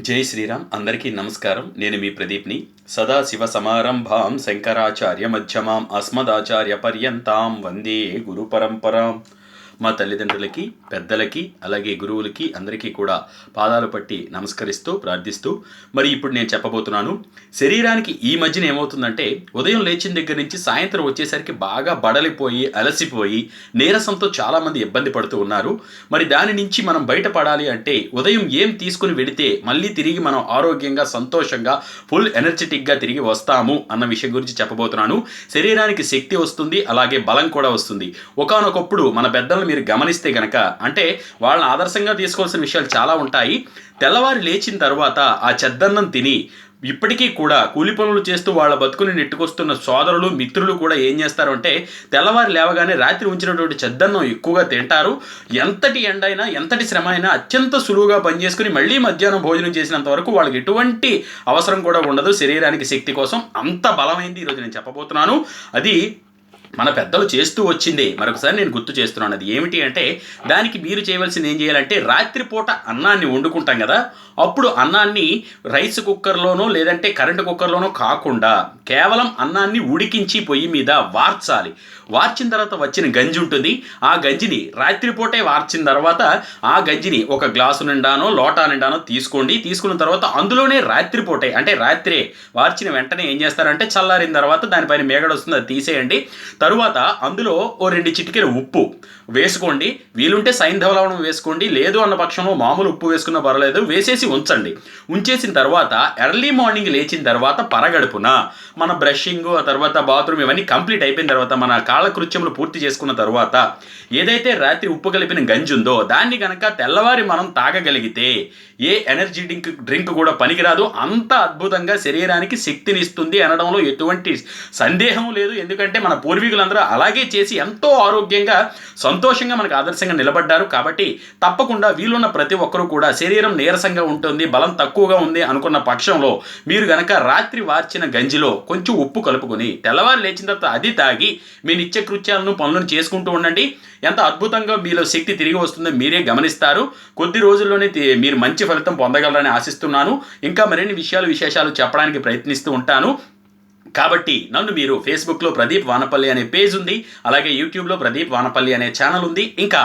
జై శ్రీరామ్. అందరికీ నమస్కారం. నేను మీ ప్రదీప్ని. సదాశివ సమారంభాం శంకరాచార్య మధ్యమాం అస్మదాచార్య పర్యంతాం వందే గురు పరంపరాం. మా తల్లిదండ్రులకి, పెద్దలకి, అలాగే గురువులకి అందరికీ కూడా పాదాలు పట్టి నమస్కరిస్తూ ప్రార్థిస్తూ మరి ఇప్పుడు నేను చెప్పబోతున్నాను. శరీరానికి ఈ మధ్యన ఏమవుతుందంటే ఉదయం లేచిన దగ్గర నుంచి సాయంత్రం వచ్చేసరికి బాగా బడలిపోయి అలసిపోయి నీరసంతో చాలామంది ఇబ్బంది పడుతూ ఉన్నారు. మరి దాని నుంచి మనం బయటపడాలి అంటే ఉదయం ఏం తీసుకుని వెళితే మళ్ళీ తిరిగి మనం ఆరోగ్యంగా, సంతోషంగా, ఫుల్ ఎనర్జెటిక్గా తిరిగి వస్తాము అన్న విషయం గురించి చెప్పబోతున్నాను. శరీరానికి శక్తి వస్తుంది, అలాగే బలం కూడా వస్తుంది. ఒకానొకప్పుడు మన పెద్దలను మీరు గమనిస్తే గనక, అంటే వాళ్ళని ఆదర్శంగా తీసుకోవాల్సిన విషయాలు చాలా ఉంటాయి. తెల్లవారి లేచిన తర్వాత ఆ చెద్దన్నం తిని ఇప్పటికీ కూడా కూలి పనులు చేస్తూ వాళ్ళ బతుకుని నెట్టుకొస్తున్న సోదరులు, మిత్రులు కూడా ఏం చేస్తారు అంటే తెల్లవారి లేవగానే రాత్రి ఉంచినటువంటి చెద్దన్నం ఎక్కువగా తింటారు. ఎంతటి ఎండైనా, ఎంతటి శ్రమ అయినా అత్యంత సులువుగా పనిచేసుకుని మళ్ళీ మధ్యాహ్నం భోజనం చేసినంత వరకు వాళ్ళకి ఎటువంటి అవసరం కూడా ఉండదు. శరీరానికి శక్తి కోసం అంత బలమైంది ఈరోజు నేను చెప్పబోతున్నాను. అది మన పెద్దలు చేస్తూ వచ్చిందే మరొకసారి నేను గుర్తు చేస్తున్నాను. అది ఏమిటి అంటే దానికి మీరు చేయవలసింది ఏం చేయాలంటే రాత్రిపూట అన్నాన్ని వండుకుంటాం కదా, అప్పుడు అన్నాన్ని రైస్ కుక్కర్లోనో లేదంటే కరెంటు కుక్కర్లోనో కాకుండా కేవలం అన్నాన్ని ఉడికించి పొయ్యి మీద వార్చాలి. వార్చిన తర్వాత వచ్చిన గంజి ఉంటుంది. ఆ గంజిని రాత్రిపూటే వార్చిన తర్వాత ఆ గంజిని ఒక గ్లాసు నిండానో లోటా నిండానో తీసుకోండి. తీసుకున్న తర్వాత అందులోనే రాత్రిపూటే, అంటే రాత్రే వార్చిన వెంటనే ఏం చేస్తారంటే చల్లారిన తర్వాత దానిపైన మేగడ వస్తుంది, అది తీసేయండి. తరువాత అందులో ఓ 2 చిటికెలు ఉప్పు వేసుకోండి. వీలుంటే సైంధవ లవణం వేసుకోండి, లేదు అన్న పక్షంలో మామూలు ఉప్పు వేసుకున్నా పర్వాలేదు. వేసేసి ఉంచండి. ఉంచేసిన తర్వాత ఎర్లీ మార్నింగ్ లేచిన తర్వాత పరగడుపున మన బ్రషింగ్, ఆ తర్వాత బాత్రూమ్ ఇవన్నీ కంప్లీట్ అయిపోయిన తర్వాత మన కాలకృత్యములు పూర్తి చేసుకున్న తర్వాత ఏదైతే రాత్రి ఉప్పు కలిపిన గంజి ఉందో దాన్ని కనుక తెల్లవారి మనం తాగగలిగితే ఏ ఎనర్జీ డ్రింక్ కూడా పనికిరాదు. అంత అద్భుతంగా శరీరానికి శక్తిని ఇస్తుంది అనడంలో ఎటువంటి సందేహం లేదు. ఎందుకంటే మన పూర్వీకులందరూ అలాగే చేసి ఎంతో ఆరోగ్యంగా, సంతోషంగా మనకు ఆదర్శంగా నిలబడ్డారు. కాబట్టి తప్పకుండా వీలున్న ప్రతి ఒక్కరూ కూడా శరీరం నీరసంగా ఉంటుంది, బలం తక్కువగా ఉంది అనుకున్న పక్షంలో మీరు గనక రాత్రి వార్చిన గంజిలో కొంచెం ఉప్పు కలుపుకొని తెల్లవారు లేచిన తర్వాత అది తాగి మీ నిత్య కృత్యాలను, పనులను చేసుకుంటూ ఉండండి. ఎంత అద్భుతంగా మీలో శక్తి తిరిగి వస్తుందో మీరే గమనిస్తారు. కొద్ది రోజుల్లోనే మీరు మంచి ఫలితం పొందగలరని ఆశిస్తున్నాను. ఇంకా మరిన్ని విశేషాలు చెప్పడానికి ప్రయత్నిస్తూ ఉంటాను. కాబట్టి నన్ను మీరు ఫేస్బుక్లో ప్రదీప్ వానపల్లి అనే పేజ్ ఉంది, అలాగే యూట్యూబ్లో ప్రదీప్ వానపల్లి అనే ఛానల్ ఉంది, ఇంకా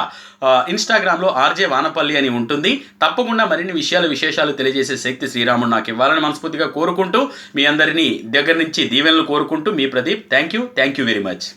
ఇన్స్టాగ్రామ్లో ఆర్జే వానపల్లి అని ఉంటుంది. తప్పకుండా మరిన్ని విశేషాలు తెలియజేసే శక్తి శ్రీరాముడు నాకు ఇవ్వాలని మనస్ఫూర్తిగా కోరుకుంటూ, మీ అందరినీ దగ్గర నుంచి దీవెనలు కోరుకుంటూ మీ Pradeep. Thank you very much.